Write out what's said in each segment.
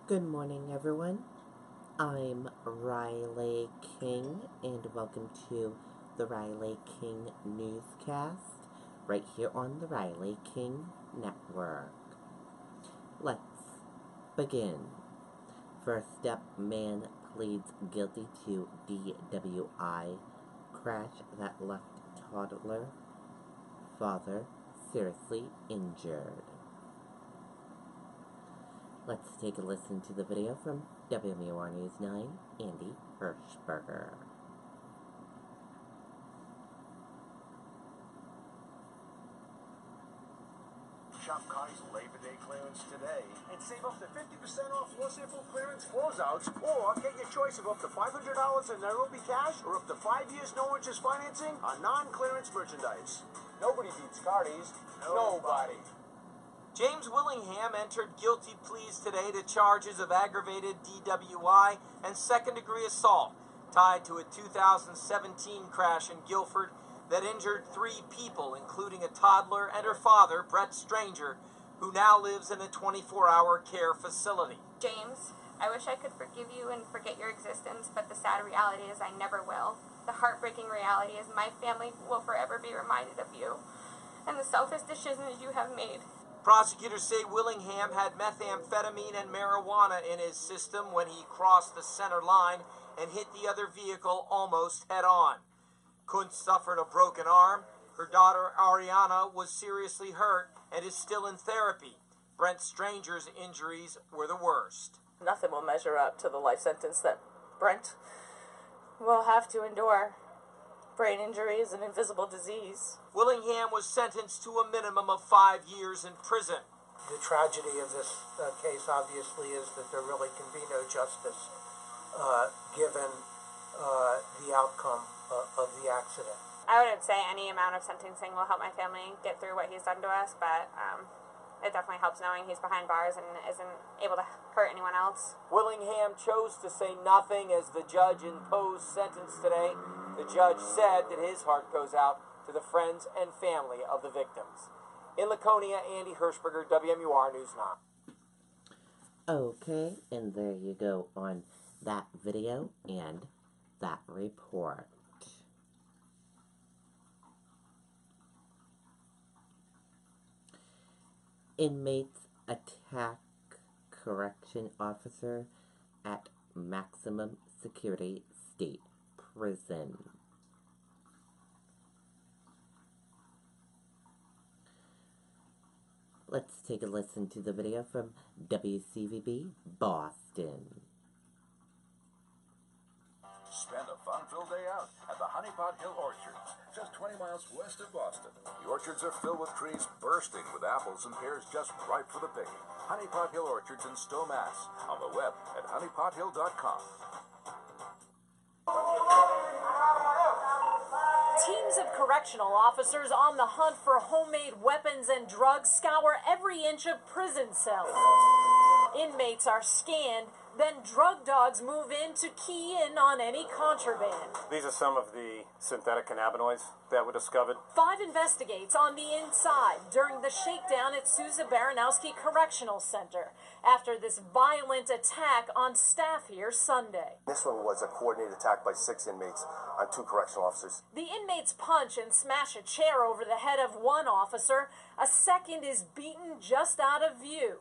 Good morning, everyone. I'm Riley King, and welcome to the Riley King Newscast, right here on the Riley King Network. Let's begin. First up, man pleads guilty to DWI crash that left toddler father seriously injured. Let's take a listen to the video from WMUR News 9, Andy Hirschberger. Shop Connie's Labor Day clearance today and save up to 50% off Los Angeles clearance closeouts, or get your choice of up to $500 in Nairobi cash or up to 5 years no interest financing on non-clearance merchandise. Nobody beats Cardi's. Nobody. James Willingham entered guilty pleas today to charges of aggravated DWI and second-degree assault tied to a 2017 crash in Guilford that injured 3 people, including a toddler and her father, Brett Stranger, who now lives in a 24-hour care facility. James, I wish I could forgive you and forget your existence, but the sad reality is I never will. The heartbreaking reality is my family will forever be reminded of you and the selfish decisions you have made. Prosecutors say Willingham had methamphetamine and marijuana in his system when he crossed the center line and hit the other vehicle almost head-on. Kuntz suffered a broken arm. Her daughter, Ariana, was seriously hurt and is still in therapy. Brent Stranger's injuries were the worst. Nothing will measure up to the life sentence that Brent will have to endure. Brain injuries and invisible disease. Willingham was sentenced to a minimum of 5 years in prison. The tragedy of this case, obviously, is that there really can be no justice given the outcome of the accident. I wouldn't say any amount of sentencing will help my family get through what he's done to us, but it definitely helps knowing he's behind bars and isn't able to hurt anyone else. Willingham chose to say nothing as the judge imposed sentence today. The judge said that his heart goes out to the friends and family of the victims. In Laconia, Andy Hirschberger, WMUR News 9. Okay, and there you go on that video and that report. Inmates attack correction officer at maximum security state prison. Let's take a listen to the video from WCVB Boston. Spend a fun-filled day out at the Honey Pot Hill Orchards, just 20 miles west of Boston. The orchards are filled with trees bursting with apples and pears just ripe for the picking. Honey Pot Hill Orchards in Stowe, Mass. On the web at honeypothill.com. Teams of correctional officers on the hunt for homemade weapons and drugs scour every inch of prison cells. Inmates are scanned, then drug dogs move in to key in on any contraband. These are some of the synthetic cannabinoids that were discovered. 5 investigates on the inside during the shakedown at Sousa Baranowski Correctional Center after this violent attack on staff here Sunday. This one was a coordinated attack by 6 inmates on 2 correctional officers. The inmates punch and smash a chair over the head of one officer. A second is beaten just out of view.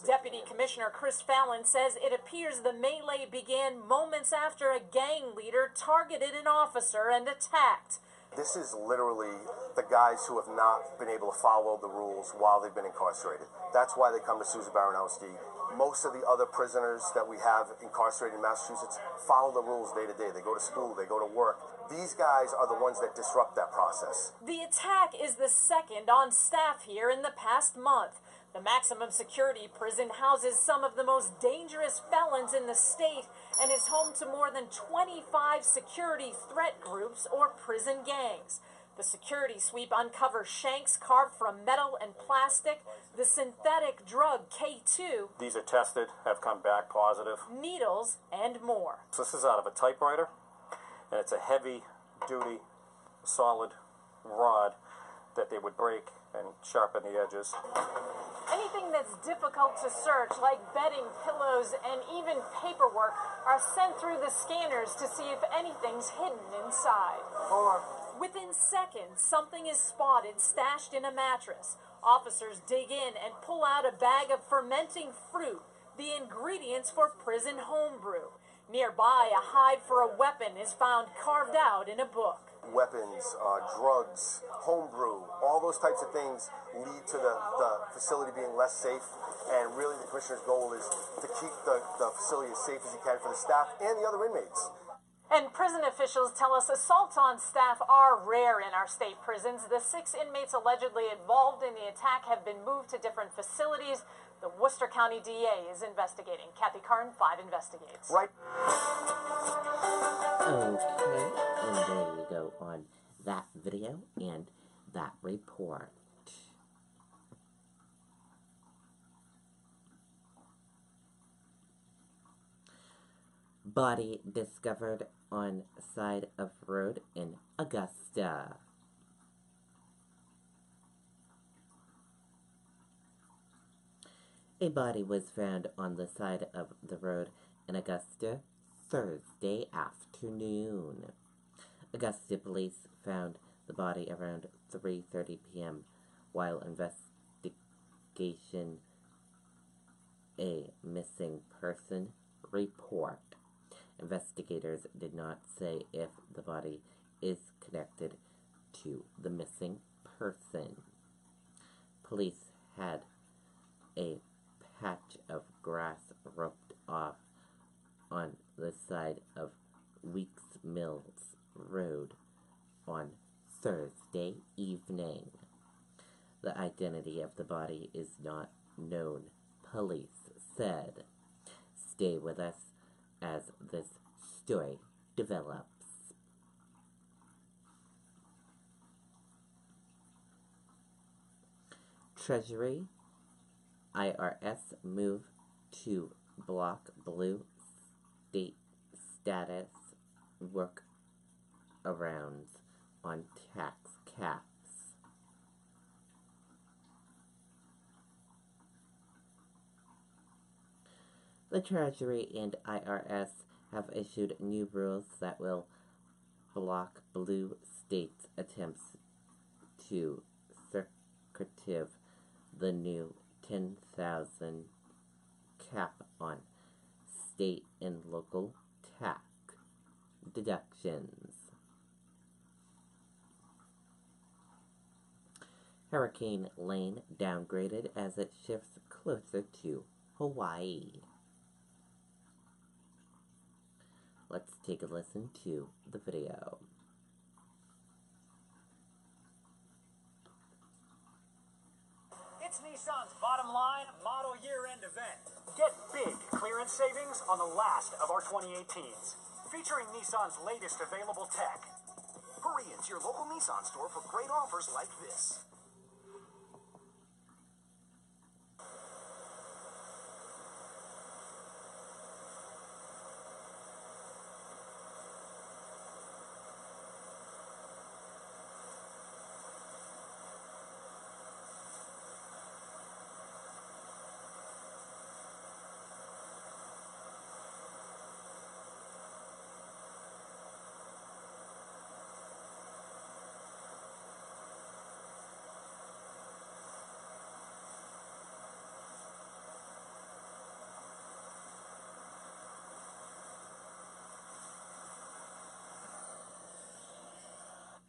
Deputy Commissioner Chris Fallon says it appears the melee began moments after a gang leader targeted an officer and attacked. This is literally the guys who have not been able to follow the rules while they've been incarcerated. That's why they come to Sousa Baranowski. Most of the other prisoners that we have incarcerated in Massachusetts follow the rules day to day. They go to school, they go to work. These guys are the ones that disrupt that process. The attack is the second on staff here in the past month. The maximum security prison houses some of the most dangerous felons in the state and is home to more than 25 security threat groups or prison gangs. The security sweep uncovers shanks carved from metal and plastic, the synthetic drug K2, These are tested, have come back positive. needles, and more. So this is out of a typewriter, and it's a heavy-duty, solid rod that they would break and sharpen the edges. Anything that that's difficult to search, like bedding, pillows, and even paperwork, are sent through the scanners to see if anything's hidden inside. Hold on. Within seconds, something is spotted stashed in a mattress. Officers dig in and pull out a bag of fermenting fruit, the ingredients for prison homebrew. Nearby, a hide for a weapon is found carved out in a book. Weapons, drugs, homebrew, all those types of things lead to the facility being less safe. And really the commissioner's goal is to keep the facility as safe as he can for the staff and the other inmates. And prison officials tell us assaults on staff are rare in our state prisons. The 6 inmates allegedly involved in the attack have been moved to different facilities. The Worcester County DA is investigating. Kathy Karn, 5 Investigates. Right. Okay, and there you go on that video and that report. Body discovered on side of road in Augusta. A body was found on the side of the road in Augusta Thursday afternoon. Augusta police found the body around 3:30 p.m. while investigation a missing person report. Investigators did not say if the body is connected to the missing person. Police had a patch of grass roped off on the side of Weeks Mills Road on Thursday evening. The identity of the body is not known, police said. Stay with us as this story develops. Treasury, IRS move to block blue state status workarounds on tax caps. The Treasury and IRS have issued new rules that will block blue states' attempts to circumvent the new 10,000 cap on state and local tax deductions. Hurricane Lane downgraded as it shifts closer to Hawaii. Let's take a listen to the video. It's Nissan's bottom line model year-end event. Get big clearance savings on the last of our 2018s, featuring Nissan's latest available tech. Hurry into your local Nissan store for great offers like this.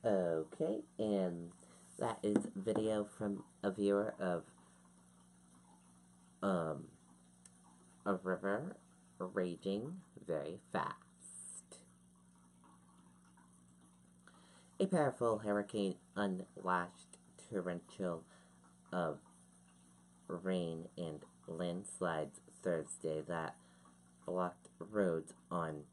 Okay, and that is video from a viewer of a river raging very fast. A powerful hurricane unlashed torrential of rain and landslides Thursday that blocked roads on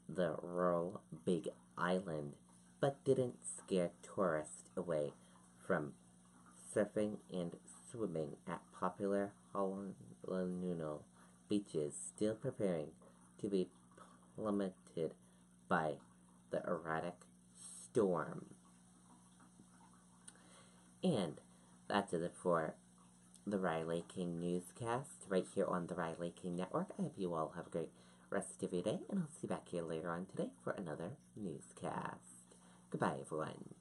the rural Big Island, but didn't scare tourists away from surfing and swimming at popular Honolulu beaches, still preparing to be plummeted by the erratic storm. And that's it for the Riley King Newscast right here on the Riley King Network. I hope you all have a great rest of your day, and I'll see you back here later on today for another newscast. Goodbye, everyone.